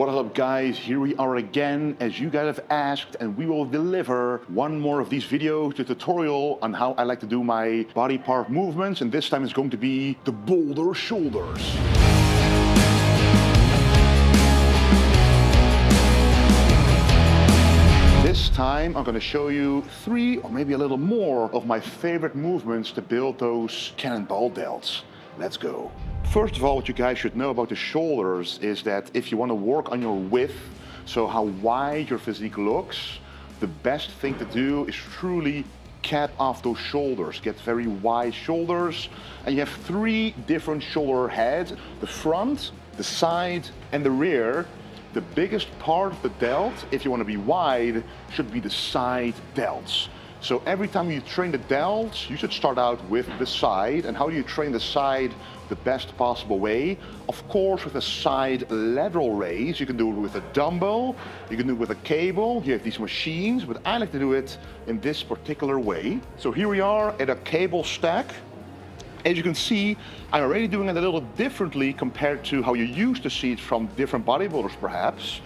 What is up, guys? Here we are again, as you guys have asked, and we will deliver one more of these videos, the tutorial on how I like to do my body part movements, and this time it's going to be the boulder shoulders. This time I'm going to show you 3 or maybe a little more of my favorite movements to build those cannonball delts. Let's go. First of all, what you guys should know about the shoulders is that if you want to work on your width, so how wide your physique looks, the best thing to do is truly cap off those shoulders. Get very wide shoulders, and you have 3 different shoulder heads: the front, the side, and the rear. The biggest part of the delt, if you want to be wide, should be the side delts. So every time you train the delts, you should start out with the side. And how do you train the side the best possible way? Of course, with a side lateral raise. You can do it with a dumbbell, you can do it with a cable. You have these machines, but I like to do it in this particular way. So here we are at a cable stack. As you can see, I'm already doing it a little differently compared to how you used to see it from different bodybuilders perhaps.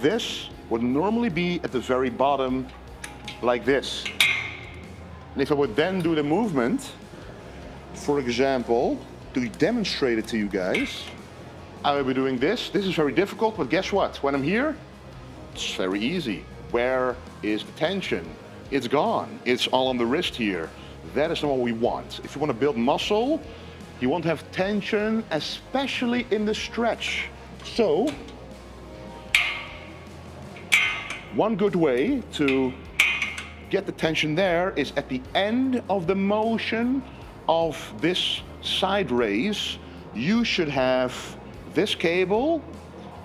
This would normally be at the very bottom like this. And if I would then do the movement, for example, to demonstrate it to you guys, I will be doing this. This is very difficult, but guess what? When I'm here, it's very easy. Where is the tension? It's gone. It's all on the wrist here. That is not what we want. If you want to build muscle, you want to have tension, especially in the stretch. So, one good way to get the tension there is at the end of the motion of this side raise, you should have this cable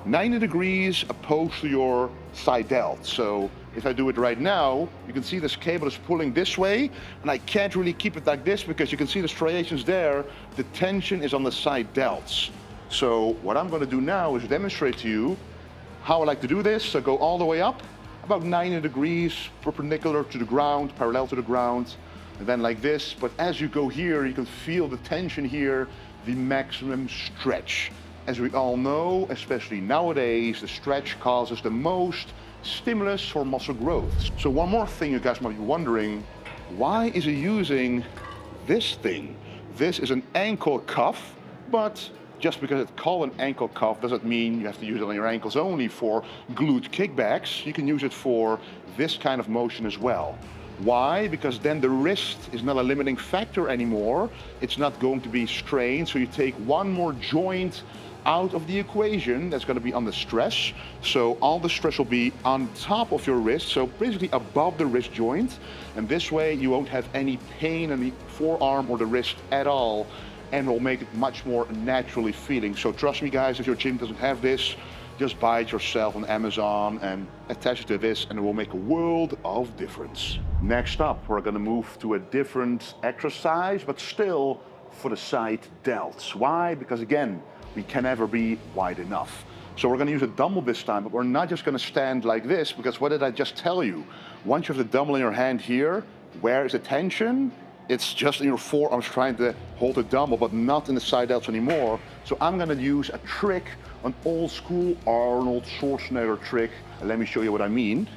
90 degrees opposed to your side delt. So if I do it right now, you can see this cable is pulling this way, and I can't really keep it like this because you can see the striations there. The tension is on the side delts. So what I'm going to do now is demonstrate to you how I like to do this. So go all the way up, about 90 degrees, perpendicular to the ground, parallel to the ground, and then like this. But as you go here, you can feel the tension here, the maximum stretch. As we all know, especially nowadays, the stretch causes the most stimulus for muscle growth. So one more thing you guys might be wondering, why is he using this thing? This is an ankle cuff, but just because it's called an ankle cuff doesn't mean you have to use it on your ankles only for glute kickbacks. You can use it for this kind of motion as well. Why? Because then the wrist is not a limiting factor anymore. It's not going to be strained, so you take one more joint out of the equation that's going to be under stress. So all the stress will be on top of your wrist, so basically above the wrist joint. And this way you won't have any pain in the forearm or the wrist at all, and will make it much more naturally feeling. So trust me guys, if your gym doesn't have this, just buy it yourself on Amazon and attach it to this, and it will make a world of difference. Next up, we're gonna move to a different exercise, but still for the side delts. Why? Because again, we can never be wide enough. So we're gonna use a dumbbell this time, but we're not just gonna stand like this, because what did I just tell you? Once you have the dumbbell in your hand here, where is the tension? It's just in your forearms trying to hold the dumbbell, but not in the side delts anymore. So I'm gonna use a trick, an old school Arnold Schwarzenegger trick. And let me show you what I mean.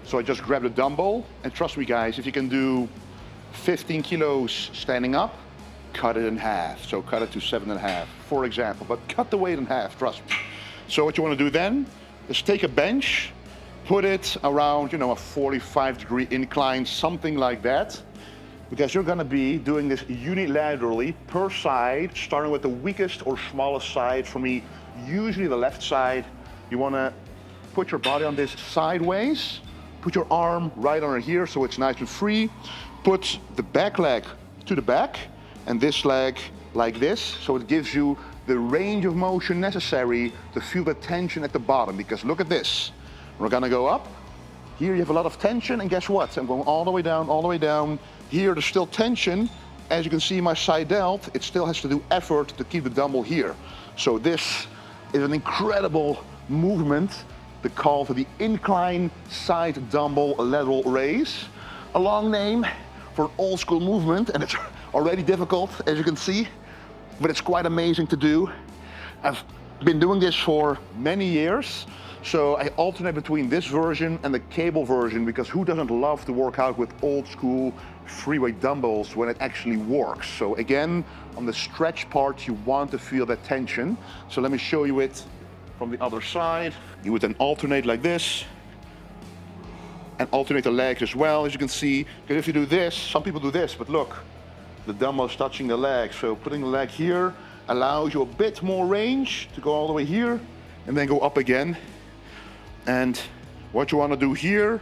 So I just grab the dumbbell, and trust me guys, if you can do 15 kilos standing up, cut it in half. So cut it to 7.5, for example, but cut the weight in half, trust me. So what you wanna do then is take a bench, put it around, a 45-degree incline, something like that, because you're gonna be doing this unilaterally per side, starting with the weakest or smallest side. For me, usually the left side. You wanna put your body on this sideways, put your arm right under here so it's nice and free, put the back leg to the back, and this leg like this, so it gives you the range of motion necessary to feel the tension at the bottom. Because look at this. We're gonna go up. Here you have a lot of tension, and guess what? I'm going all the way down, all the way down. Here there's still tension. As you can see, my side delt, it still has to do effort to keep the dumbbell here. So this is an incredible movement, the call to the incline side dumbbell lateral raise. A long name for an old school movement, and it's already difficult, as you can see, but it's quite amazing to do. I've Been doing this for many years, so I alternate between this version and the cable version because who doesn't love to work out with old school free weight dumbbells when it actually works? So again, on the stretch part, you want to feel that tension. So let me show you it from the other side. You would then alternate like this and alternate the legs as well, as you can see. Because if you do this, some people do this, but look, the dumbbell is touching the leg. So putting the leg here allows you a bit more range to go all the way here and then go up again. And what you want to do here,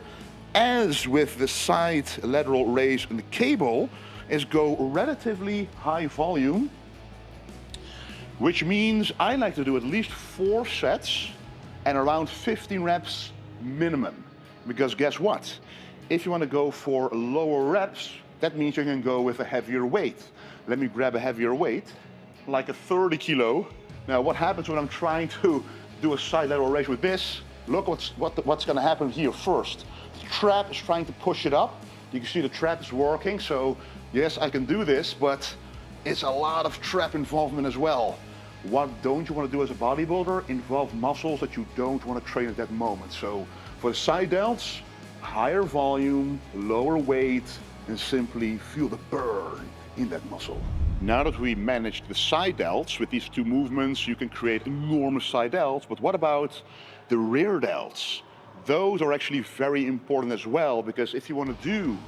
as with the side lateral raise in the cable, is go relatively high volume, which means I like to do at least 4 sets and around 15 reps minimum. Because guess what? If you want to go for lower reps, that means you can go with a heavier weight. Let me grab a heavier weight, like a 30 kilo. Now what happens when I'm trying to do a side lateral raise with this? Look what's going to happen here first. The trap is trying to push it up. You can see the trap is working, so yes, I can do this, but it's a lot of trap involvement as well. What don't you want to do as a bodybuilder? Involve muscles that you don't want to train at that moment. So for the side delts, higher volume, lower weight, and simply feel the burn in that muscle. Now that we managed the side delts with these 2 movements, you can create enormous side delts, but what about the rear delts? Those are actually very important as well, because if you want to do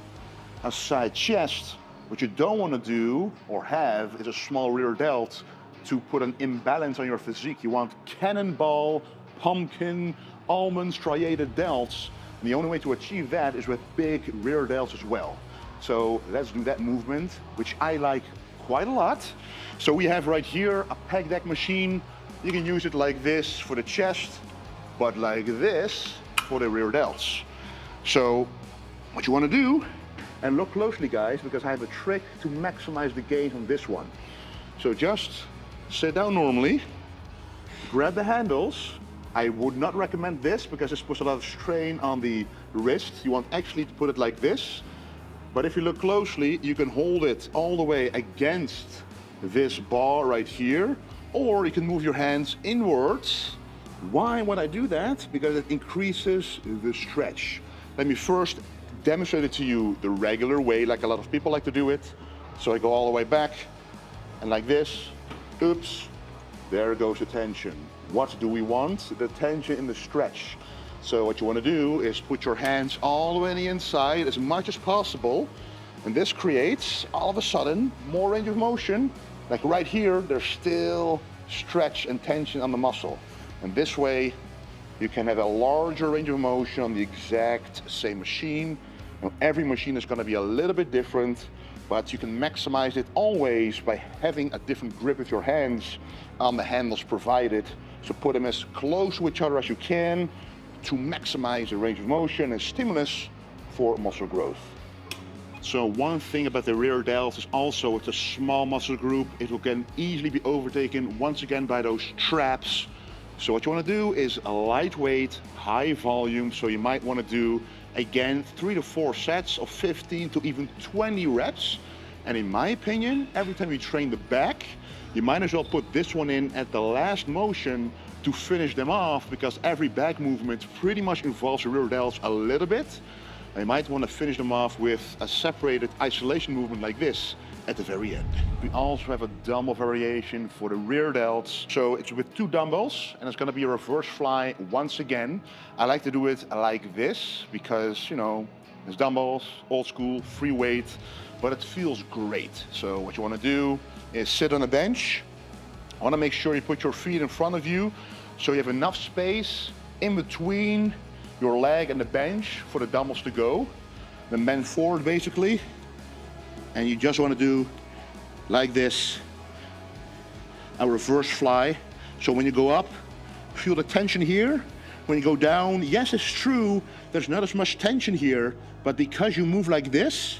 a side chest, what you don't want to do or have is a small rear delt to put an imbalance on your physique. You want cannonball, pumpkin, almond striated delts. And the only way to achieve that is with big rear delts as well. So let's do that movement, which I like quite a lot. So we have right here a pec deck machine. You can use it like this for the chest, but like this for the rear delts. So what you want to do, and look closely guys, because I have a trick to maximize the gain on this one. So just sit down normally, grab the handles. I would not recommend this because this puts a lot of strain on the wrist. You want actually to put it like this. But if you look closely, you can hold it all the way against this bar right here, or you can move your hands inwards. Why would I do that? Because it increases the stretch. Let me first demonstrate it to you the regular way, like a lot of people like to do it. So I go all the way back, and like this, oops, there goes the tension. What do we want? The tension in the stretch. So what you want to do is put your hands all the way on the inside as much as possible, and this creates all of a sudden more range of motion. Like right here, there's still stretch and tension on the muscle, and this way you can have a larger range of motion on the exact same machine. Now, every machine is going to be a little bit different, but you can maximize it always by having a different grip with your hands on the handles provided. So put them as close to each other as you can to maximize the range of motion and stimulus for muscle growth. So one thing about the rear delts is also it's a small muscle group. It can easily be overtaken once again by those traps. So what you want to do is a lightweight, high volume. So you might want to do, again, 3 to 4 sets of 15 to even 20 reps. And in my opinion, every time you train the back, you might as well put this one in at the last motion to finish them off, because every back movement pretty much involves the rear delts a little bit. And you might want to finish them off with a separated isolation movement like this at the very end. We also have a dumbbell variation for the rear delts. So it's with 2 dumbbells, and it's going to be a reverse fly once again. I like to do it like this because, you know, it's dumbbells, old school, free weight, but it feels great. So what you want to do is sit on a bench. I want to make sure you put your feet in front of you so you have enough space in between your leg and the bench for the dumbbells to go. Then bend forward basically, and you just want to do like this, a reverse fly. So when you go up, feel the tension here. When you go down, yes, it's true, there's not as much tension here, but because you move like this,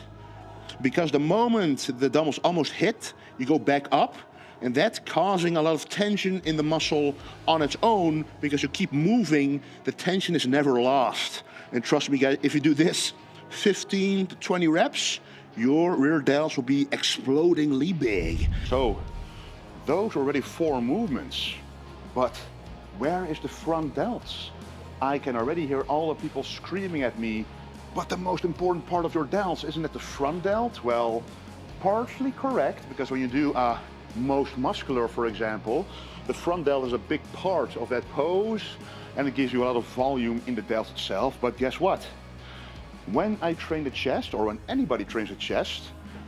because the moment the dumbbells almost hit, you go back up, and that's causing a lot of tension in the muscle on its own. Because you keep moving, the tension is never lost. And trust me guys, if you do this 15 to 20 reps, your rear delts will be explodingly big. So those are already 4 movements. But where is the front delts? I can already hear all the people screaming at me, but the most important part of your delts, isn't it the front delt? Well, partially correct, because when you do most muscular, for example, the front delt is a big part of that pose, and it gives you a lot of volume in the delt itself. But guess what? When I train the chest, or when anybody trains the chest,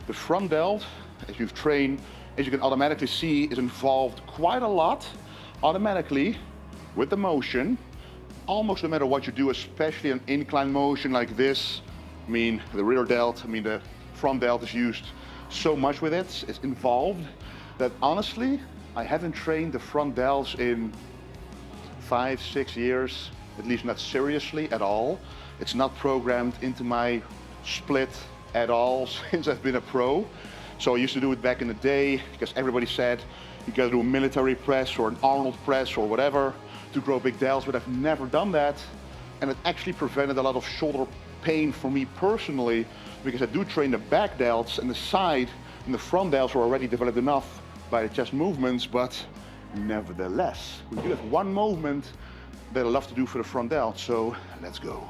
the front delt, as you can automatically see, is involved quite a lot automatically with the motion. Almost no matter what you do, especially an incline motion like this. I mean, the rear delt, the front delt is used so much with it. It's involved that honestly, I haven't trained the front delts in 5-6 years, at least not seriously at all. It's not programmed into my split at all since I've been a pro. So I used to do it back in the day because everybody said you gotta do a military press or an Arnold press or whatever to grow big delts, but I've never done that. And it actually prevented a lot of shoulder pain for me personally, because I do train the back delts, and the side and the front delts were already developed enough by the chest movements. But nevertheless, we do have one movement that I love to do for the front delt, so let's go.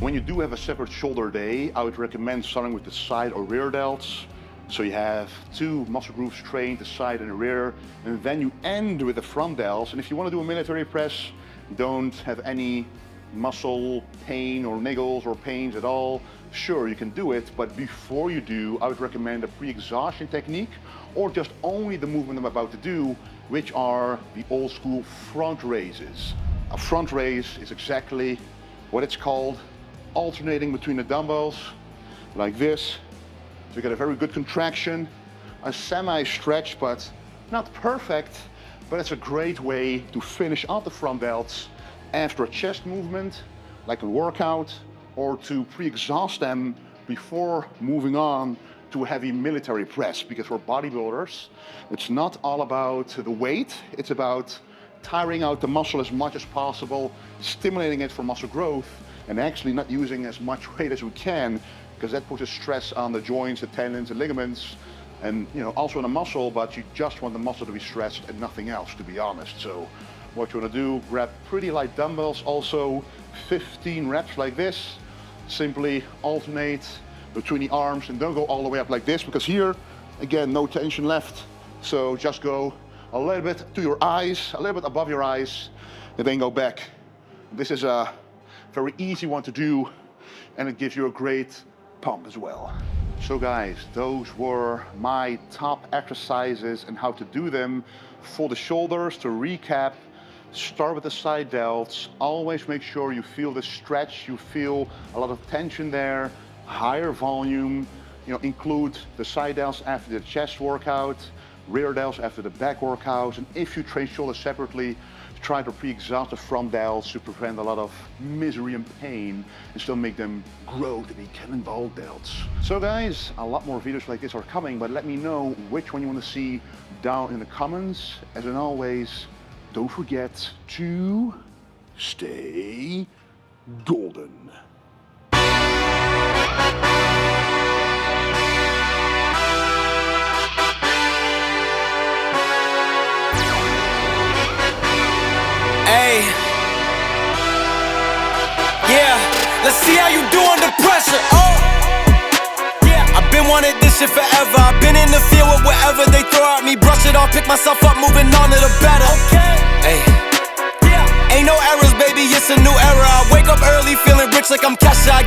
When you do have a separate shoulder day, I would recommend starting with the side or rear delts. So you have two muscle groups trained, the side and the rear, and then you end with the front delts. And if you want to do a military press, don't have any muscle pain or niggles or pains at all, sure, you can do it, but before you do, I would recommend a pre-exhaustion technique, or just only the movement I'm about to do, which are the old school front raises. A front raise is exactly what it's called, alternating between the dumbbells, like this. So you get a very good contraction, a semi-stretch, but not perfect, but it's a great way to finish out the front delts after a chest movement, like a workout, or to pre-exhaust them before moving on to a heavy military press. Because for bodybuilders, it's not all about the weight, it's about tiring out the muscle as much as possible, stimulating it for muscle growth, and actually not using as much weight as we can, because that puts a stress on the joints, the tendons, the ligaments, and also on the muscle, but you just want the muscle to be stressed and nothing else, to be honest. So what you want to do, grab pretty light dumbbells, also 15 reps like this. Simply alternate between the arms, and don't go all the way up like this, because here, again, no tension left. So just go a little bit to your eyes, a little bit above your eyes, and then go back. This is a very easy one to do, and it gives you a great pump as well. So guys, those were my top exercises and how to do them for the shoulders. To recap, start with the side delts. Always make sure you feel the stretch, you feel a lot of tension there, higher volume. Include the side delts after the chest workout, rear delts after the back workout, and if you train shoulders separately, try to pre-exhaust the front delts to prevent a lot of misery and pain and still make them grow to be cannonball delts. So guys, a lot more videos like this are coming, but let me know which one you want to see down in the comments. As in always, don't forget to stay golden. Hey, yeah, let's see how you do under pressure. Oh, yeah, I've been wanting this shit forever. I've been in the field with whatever they throw at me. Brush it off, pick myself up, moving on to the better. Okay, hey, yeah, ain't no errors, baby, it's a new era. I wake up early, feeling rich like I'm Kesha.